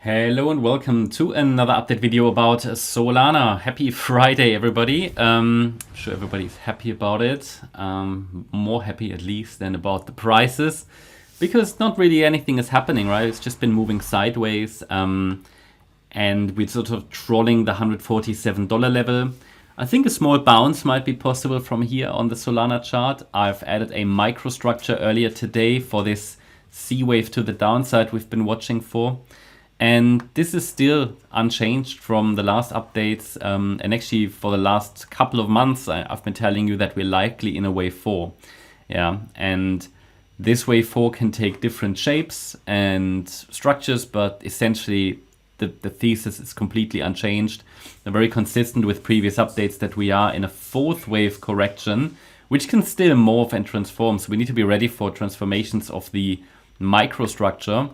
Hello and welcome to another update video about Solana. Happy Friday, everybody. I'm sure everybody's happy about it. More happy at least than about the prices, because not really anything is happening, right? It's just been moving sideways, and we're sort of trolling the $147 level. I think a small bounce might be possible from here on the Solana chart. I've added a microstructure earlier today for this C wave to the downside we've been watching for. And this is still unchanged from the last updates. And actually for the last couple of months, I've been telling you that we're likely in a wave 4. Yeah, and this wave 4 can take different shapes and structures, but essentially the thesis is completely unchanged. They're very consistent with previous updates that we are in a fourth wave correction, which can still morph and transform. So we need to be ready for transformations of the microstructure.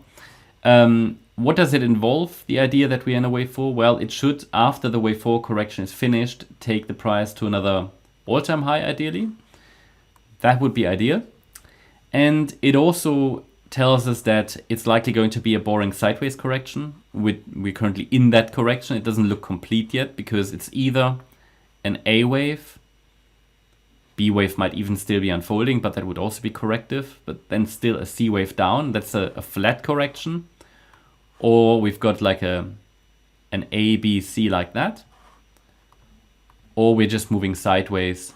What does it involve, the idea that we're in a wave 4? Well, it should, after the wave 4 correction is finished, take the price to another all-time high, ideally. That would be ideal. And it also tells us that it's likely going to be a boring sideways correction. We're currently in that correction. It doesn't look complete yet because it's either an A wave, B wave might even still be unfolding, but that would also be corrective, but then still a C wave down. That's a flat correction. Or we've got like an A, B, C like that. Or we're just moving sideways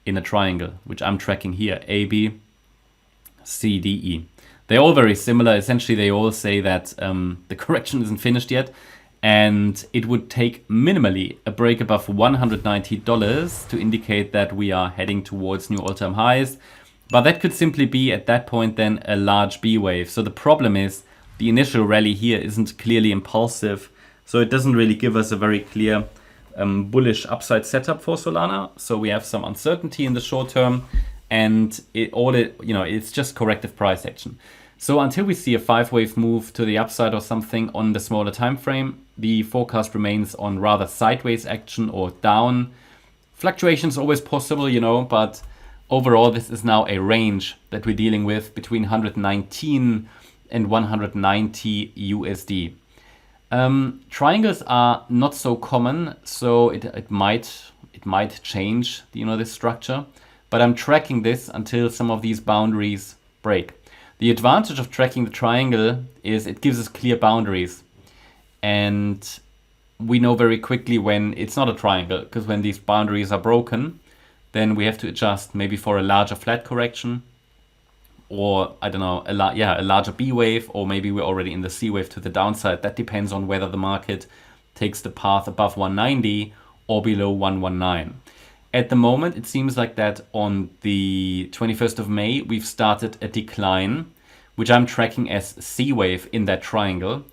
in a triangle, which I'm tracking here. A, B, C, D, E. They're all very similar. Essentially, they all say that the correction isn't finished yet. And it would take minimally a break above $190 to indicate that we are heading towards new all-time highs. But that could simply be, at that point, then a large B wave. So the problem is, the initial rally here isn't clearly impulsive, so it doesn't really give us a very clear bullish upside setup for Solana. So we have some uncertainty in the short term, and it's just corrective price action. So until we see a 5-wave move to the upside or something on the smaller time frame, the forecast remains on rather sideways action or down. Fluctuation is always possible, but overall this is now a range that we're dealing with between 119 and 190 USD. Triangles are not so common, so it might change this structure, but I'm tracking this until some of these boundaries break. The advantage of tracking the triangle is it gives us clear boundaries, and we know very quickly when it's not a triangle, because when these boundaries are broken, then we have to adjust maybe for a larger flat correction, or I don't know, a larger B wave, or maybe we're already in the C wave to the downside. That depends on whether the market takes the path above 190 or below 119. At the moment, it seems like that on the 21st of May, we've started a decline, which I'm tracking as C wave in that triangle.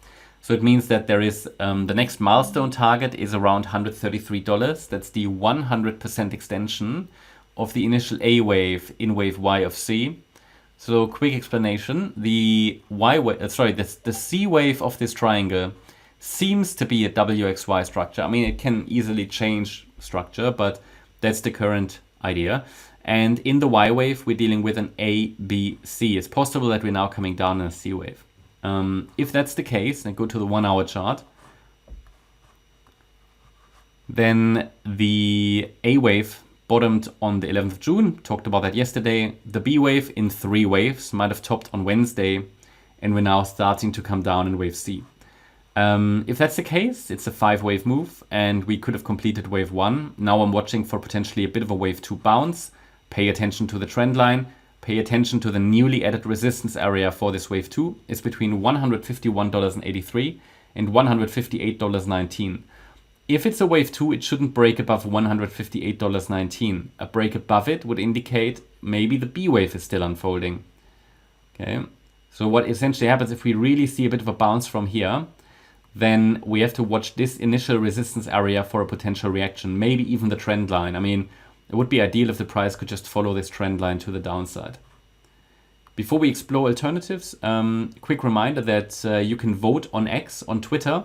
So it means that there is the next milestone target is around $133. That's the 100% extension of the initial A wave in wave Y of C. So quick explanation, the C wave of this triangle seems to be a WXY structure. I mean, it can easily change structure, but that's the current idea. And in the Y wave, we're dealing with an A, B, C. It's possible that we're now coming down in a C wave. If that's the case, and go to the 1-hour chart, then the A wave bottomed on the 11th of June, talked about that yesterday. The B wave in 3 waves might have topped on Wednesday, and we're now starting to come down in wave C. If that's the case, it's a 5-wave move, and we could have completed wave 1. Now I'm watching for potentially a bit of a wave 2 bounce. Pay attention to the trend line. Pay attention to the newly added resistance area for this wave 2. It's between $151.83 and $158.19. If it's a wave 2, it shouldn't break above $158.19. A break above it would indicate maybe the B wave is still unfolding. Okay, so what essentially happens if we really see a bit of a bounce from here, then we have to watch this initial resistance area for a potential reaction, maybe even the trend line. I mean, it would be ideal if the price could just follow this trend line to the downside. Before we explore alternatives, quick reminder that you can vote on X, on Twitter,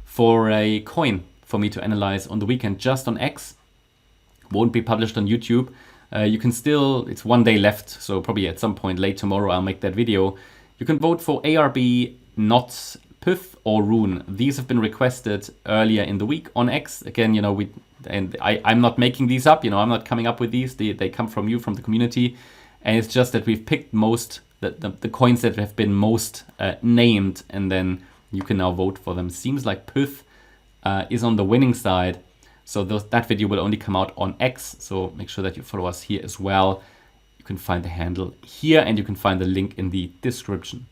for a coin for me to analyze on the weekend just on X. Won't be published on YouTube. You can still, it's 1 day left, so probably at some point late tomorrow I'll make that video. You can vote for ARB, not Pyth or Rune. These have been requested earlier in the week on X. Again, I'm not making these up. I'm not coming up with these. They come from you, from the community. And it's just that we've picked the coins that have been most named, and then you can now vote for them. Seems like Pyth is on the winning side. So that video will only come out on X. So make sure that you follow us here as well. You can find the handle here, and you can find the link in the description.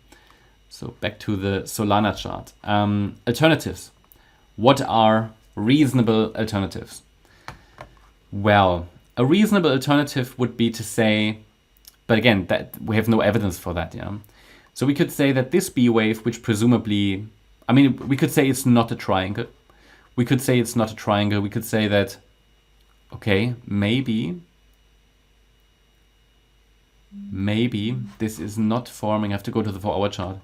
So back to the Solana chart. Alternatives. What are reasonable alternatives? Well, a reasonable alternative would be to say, but again, that we have no evidence for that. Yeah. So we could say that this B wave, which presumably, we could say it's not a triangle. We could say it's not a triangle. We could say that, okay, maybe this is not forming. I have to go to the 4-hour chart.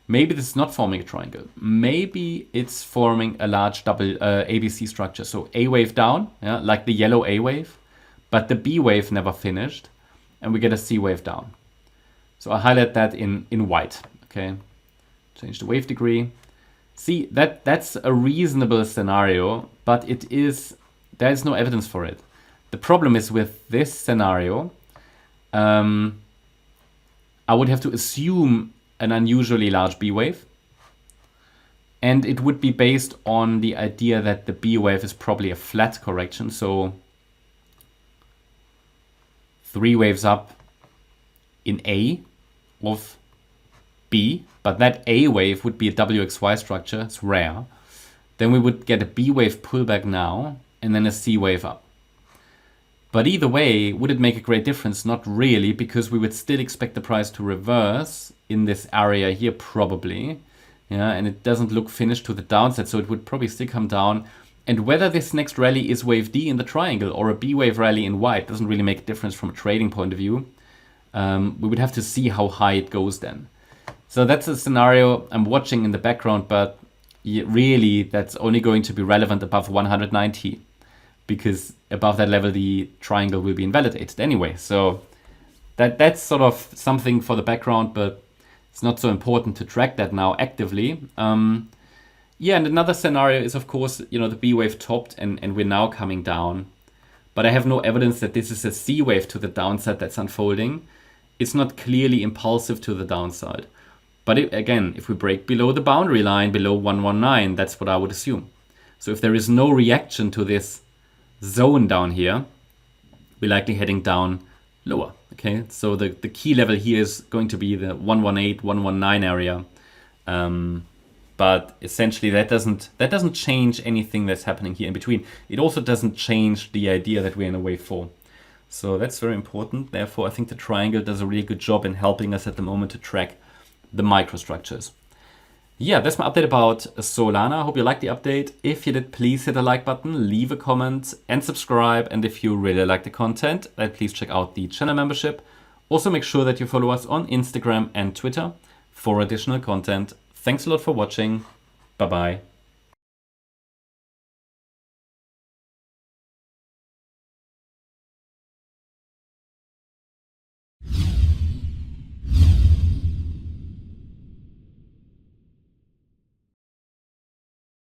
Maybe this is not forming a triangle. Maybe it's forming a large double ABC structure. So A wave down, yeah, like the yellow A wave, but the B wave never finished, and we get a C wave down. So I highlight that in white. Okay, change the wave degree. See, that's a reasonable scenario, but there is no evidence for it. The problem is with this scenario, I would have to assume an unusually large B wave, and it would be based on the idea that the B wave is probably a flat correction. So 3 waves up in A of B, but that A wave would be a WXY structure. It's rare. Then we would get a B wave pullback now, and then a C wave up. But either way, would it make a great difference? Not really, because we would still expect the price to reverse in this area here probably. Yeah, and it doesn't look finished to the downside, so it would probably still come down. And whether this next rally is wave D in the triangle or a B wave rally in white doesn't really make a difference from a trading point of view. We would have to see how high it goes then. So that's a scenario I'm watching in the background, but really that's only going to be relevant above 190. Because above that level, the triangle will be invalidated anyway. So that's sort of something for the background, but it's not so important to track that now actively. Yeah, and another scenario is, of course, the B wave topped and we're now coming down. But I have no evidence that this is a C wave to the downside that's unfolding. It's not clearly impulsive to the downside. But again, if we break below the boundary line, below 119, that's what I would assume. So if there is no reaction to this zone down here, we're likely heading down lower. Okay, so the key level here is going to be the 118, 119 area. But essentially that doesn't change anything that's happening here in between. It also doesn't change the idea that we're in a wave 4. So that's very important. Therefore, I think the triangle does a really good job in helping us at the moment to track the microstructures. Yeah, that's my update about Solana. I hope you liked the update. If you did, please hit the like button, leave a comment and subscribe. And if you really like the content, then please check out the channel membership. Also make sure that you follow us on Instagram and Twitter for additional content. Thanks a lot for watching. Bye-bye.